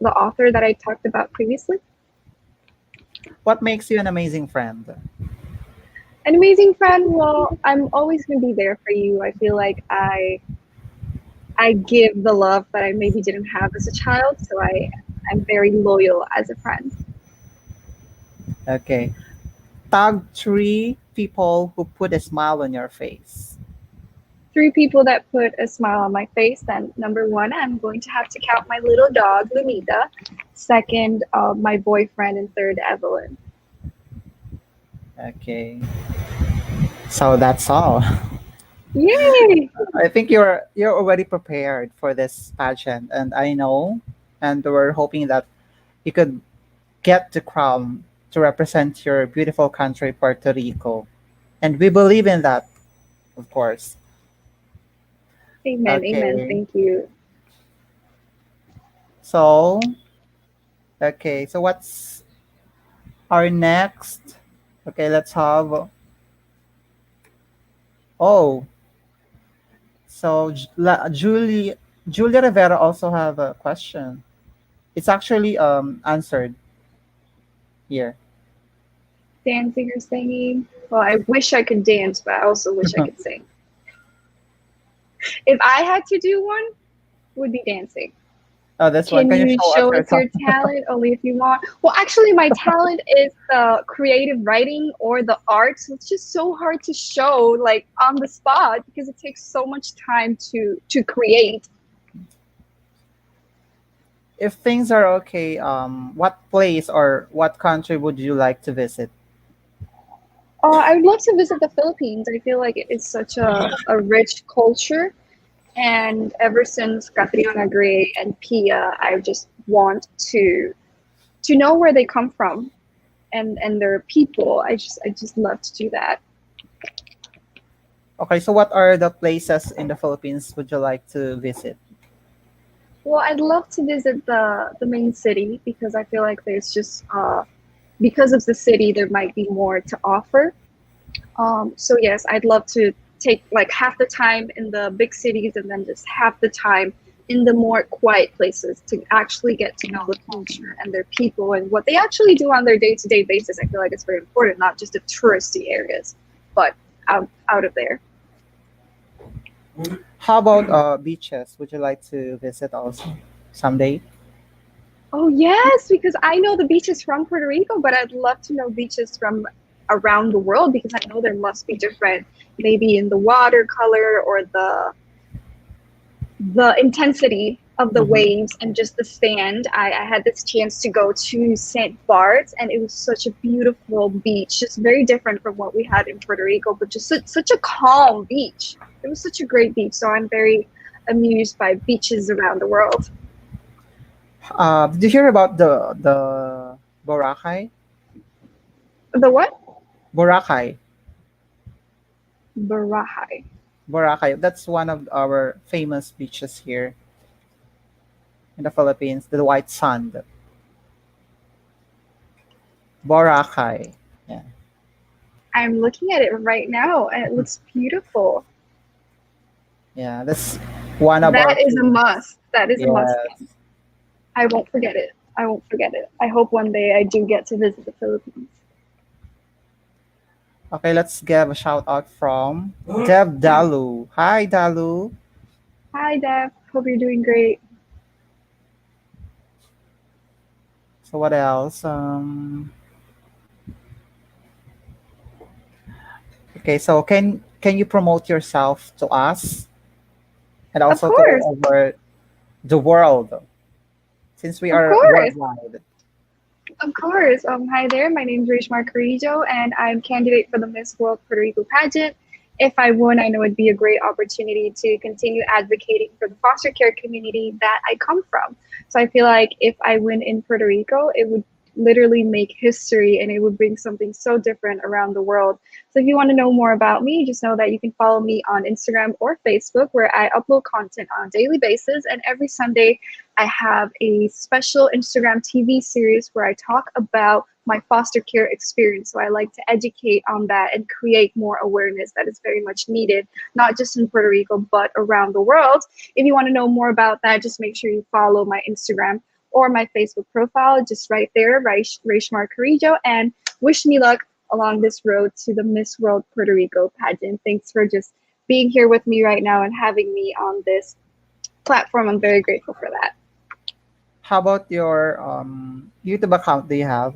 author that I talked about previously. What makes you an amazing friend? An amazing friend. Well, I'm always gonna be there for you. I feel like I give the love that I maybe didn't have as a child, so I'm very loyal as a friend. Okay. Tag 3 people who put a smile on your face. Three people that put a smile on my face. Then number one, I'm going to have to count my little dog, Lunita. Second, my boyfriend, and third, Evelyn. Okay. So that's all. Yay! I think you're already prepared for this pageant, and I know, and we're hoping that you could get the crown to represent your beautiful country, Puerto Rico, and we believe in that, of course. Amen. Amen. Okay. Thank you. So, okay. So what's our next? Okay, let's have. Oh, so Julia Rivera also have a question. It's actually answered here. Dancing or singing? Well, I wish I could dance, but I also wish I could sing. If I had to do one, would be dancing. Oh, this one. Can Can you you show us show your us your talent only if you want? Well, actually, my talent is the creative writing or the art. So it's just so hard to show like on the spot because it takes so much time to create. If things are okay, what place or what country would you like to visit? I would love to visit the Philippines. I feel like it's such a rich culture. And ever since Catriona Gray and Pia, I just want to know where they come from and their people. I just love to do that. Okay, so what are the places in the Philippines would you like to visit? Well, I'd love to visit the main city because I feel like there's just because of the city there might be more to offer. So yes, I'd love to take like half the time in the big cities and then just half the time in the more quiet places to actually get to know the culture and their people and what they actually do on their day-to-day basis. I feel like it's very important, not just the touristy areas, but out of there. How about beaches? Would you like to visit also someday? Oh yes, because I know the beaches from Puerto Rico, but I'd love to know beaches from around the world because I know there must be different, maybe in the watercolor or the intensity of the Mhm. waves and just the sand. I had this chance to go to St. Bart's and it was such a beautiful beach, just very different from what we had in Puerto Rico, but just such a calm beach. It was such a great beach. So I'm very amused by beaches around the world. Did you hear about the Boracay? The what? Boracay. Boracay. Boracay. That's one of our famous beaches here in the Philippines. The white sand. Boracay. Yeah. I'm looking at it right now and it looks beautiful. Yeah. That's one of That our is a famous. must. That is a must. Yes. I won't forget it. I won't forget it. I hope one day I do get to visit the Philippines. Okay, let's give a shout out from Deb Dalu. Hi, Dalu. Hi, Deb. Hope you're doing great. So what else? Okay, so can you promote yourself to us and Of also to all course. over the world since we Of are course. worldwide? Of course. Hi there. My name is RAISHMAR CARRILLO, and I'm candidate for the Miss World Puerto Rico pageant. If I won, I know it'd be a great opportunity to continue advocating for the foster care community that I come from. So I feel like if I win in Puerto Rico, it would literally make history and it would bring something so different around the world. So if you want to know more about me, just know that you can follow me on Instagram or Facebook where I upload content on a daily basis. And every Sunday, I have a special Instagram TV series where I talk about my foster care experience. So I like to educate on that and create more awareness that is very much needed, not just in Puerto Rico, but around the world. If you want to know more about that, just make sure you follow my Instagram or my Facebook profile, just right there, Raishmar Carrillo, and wish me luck along this road to the Miss World Puerto Rico pageant. Thanks for just being here with me right now and having me on this platform. I'm very grateful for that. How about your YouTube account? Do you have?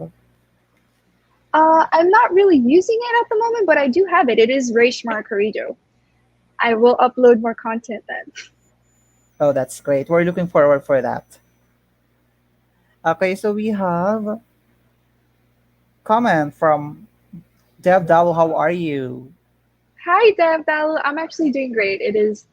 I'm not really using it at the moment, but I do have it. It is Raishmar Carrillo. I will upload more content then. Oh, that's great. We're looking forward for that. Okay, so we have comment from Deb Dalu. How are you? Hi, Dev. I'm actually doing great. It is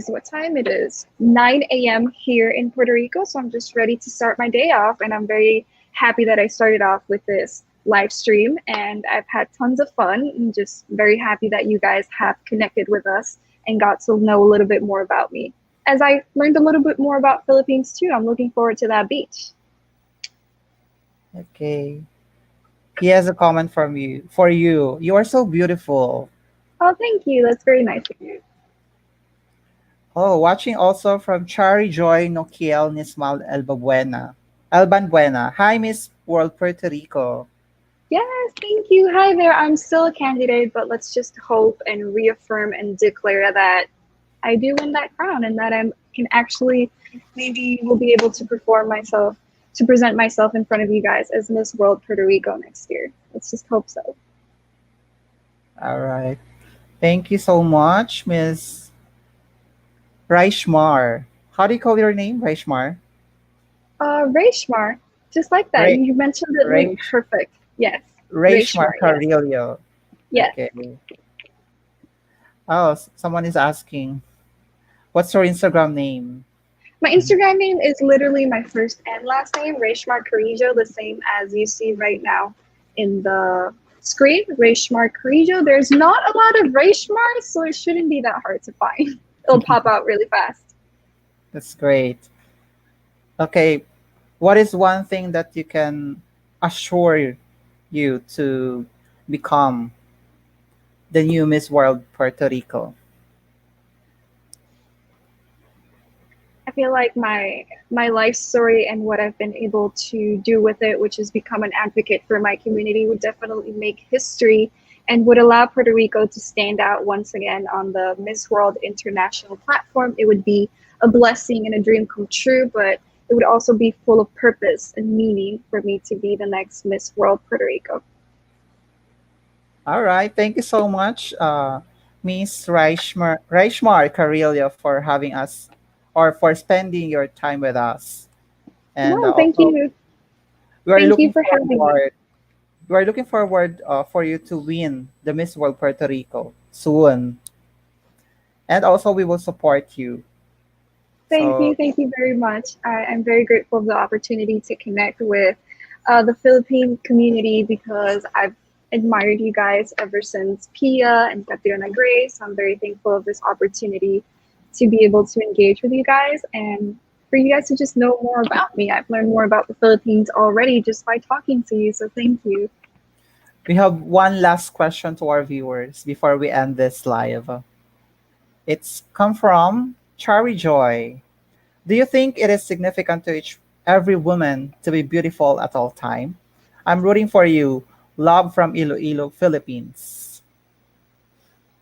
what time? It is 9 a.m. here in Puerto Rico, so I'm just ready to start my day off, and I'm very happy that I started off with this live stream, and I've had tons of fun. I'm just very happy that you guys have connected with us and got to know a little bit more about me. As I learned a little bit more about Philippines too, I'm looking forward to that beach. Okay. He has a comment from you for you. You are so beautiful. Oh, thank you. That's very nice of you. Oh, watching also from Chari Joy Nokiel Nismal Elba Buena. Elban Buena. Hi, Miss World Puerto Rico. Yes, thank you. Hi there. I'm still a candidate, but let's just hope and reaffirm and declare that I do win that crown and that I can actually maybe will be able to perform myself to present myself in front of you guys as Miss World Puerto Rico next year. Let's just hope so. All right. Thank you so much, Miss Raishmar. How do you call your name, Raishmar? Reshmar, just like that. Ra- You mentioned it like Raish perfect. Yes, Raishmar Reshmar. Yes, Carrillo. yes. Okay. Oh, someone is asking, what's your Instagram name? My Instagram name is literally my first and last name, Reshmar Carrillo, the same as you see right now in the screen, Reshmar Carrillo. There's not a lot of Reshmar, so it shouldn't be that hard to find. It'll pop out really fast. That's great. Okay. What is one thing that you can assure you to become the new Miss World Puerto Rico? I feel like my life story and what I've been able to do with it, which is become an advocate for my community, would definitely make history and would allow Puerto Rico to stand out once again on the Miss World International platform. It would be a blessing and a dream come true, but it would also be full of purpose and meaning for me to be the next Miss World Puerto Rico. All right. Thank you so much, Miss Raishmar Carrillo, for having us or for spending your time with us. And No, thank also, you. we are Thank you looking for having me. forward. We are looking forward for you to win the Miss World Puerto Rico soon, and also we will support you. So Thank you very much. I'm very grateful for the opportunity to connect with the Philippine community because I've admired you guys ever since Pia and Catriona Gray. So I'm very thankful of this opportunity to be able to engage with you guys and for you guys to just know more about me. I've learned more about the Philippines already just by talking to you. So thank you. we have one last question to our viewers before we end this live. It's come from Chari Joy. Do you think it is significant to each every woman to be beautiful at all time? I'm rooting for you. Love from Iloilo, Philippines.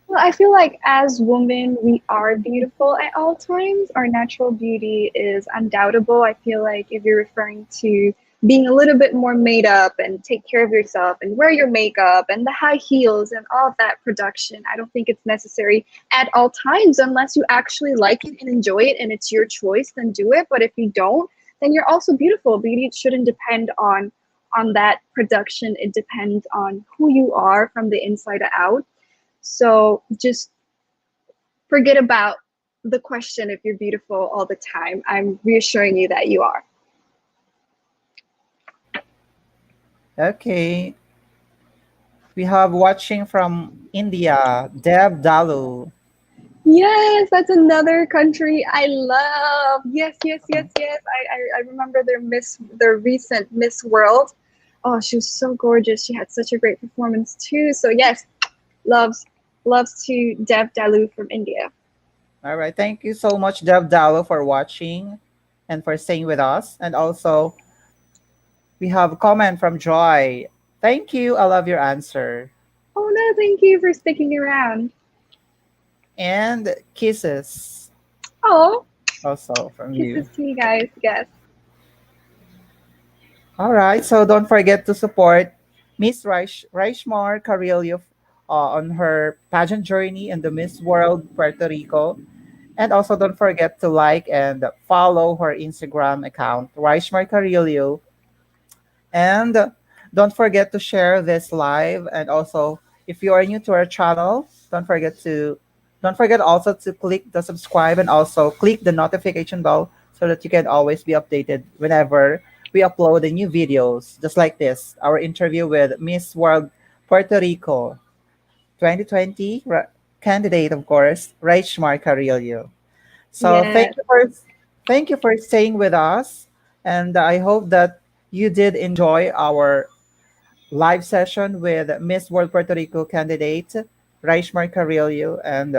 Well, I feel like as women, we are beautiful at all times. Our natural beauty is undoubtable. I feel like if you're referring to being a little bit more made up and take care of yourself and wear your makeup and the high heels and all of that production, I don't think it's necessary at all times unless you actually like it and enjoy it and it's your choice, then do it. But if you don't, then you're also beautiful. Beauty shouldn't depend on that production. It depends on who you are from the inside out. So just forget about the question if you're beautiful all the time. I'm reassuring you that you are. Okay. We have watching from India, Dev Dalu. Yes, that's another country I love. Yes, yes, yes, yes. I remember their recent Miss World. Oh, she was so gorgeous. She had such a great performance too. So yes, loves loves to Dev Dalu from India. All right. Thank you so much, Dev Dalu, for watching and for staying with us. And also, we have a comment from Joy. Thank you. I love your answer. Oh no, thank you for sticking around. And kisses Oh, also from you. kisses to you guys. Yes. All right. So don't forget to support Miss Raishmar Carrillo on her pageant journey in the Miss World Puerto Rico. And also don't forget to like and follow her Instagram account, Raishmar Carrillo. And don't forget to share this live. And also, if you are new to our channel, don't forget also to click the subscribe and also click the notification bell so that you can always be updated whenever we upload the new videos, just like this, our interview with Miss World Puerto Rico 2020 candidate, of course, Rachmar Carrillo. So Yes. thank you for staying with us, and I hope that you did enjoy our live session with Miss World Puerto Rico candidate Raishmar Carrillo. And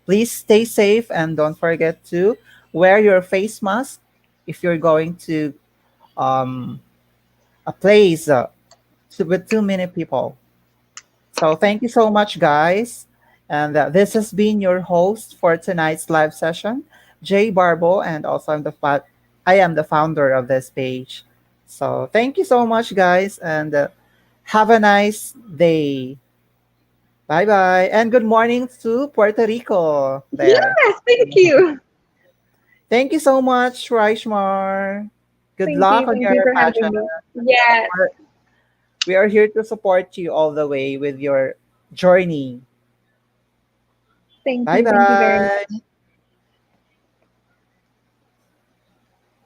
please stay safe and don't forget to wear your face mask if you're going to um, a place with too many people. So thank you so much, guys. And this has been your host for tonight's live session, Jay Barbo, and also I am the founder of this page. So thank you so much, guys, and have a nice day. Bye bye, and good morning to Puerto Rico. There. Yes, thank you. Thank you so much, Raishmar. Good luck on Thank you your for having passion. me. Yes, We are here to support you all the way with your journey. Bye thank you very bye. much.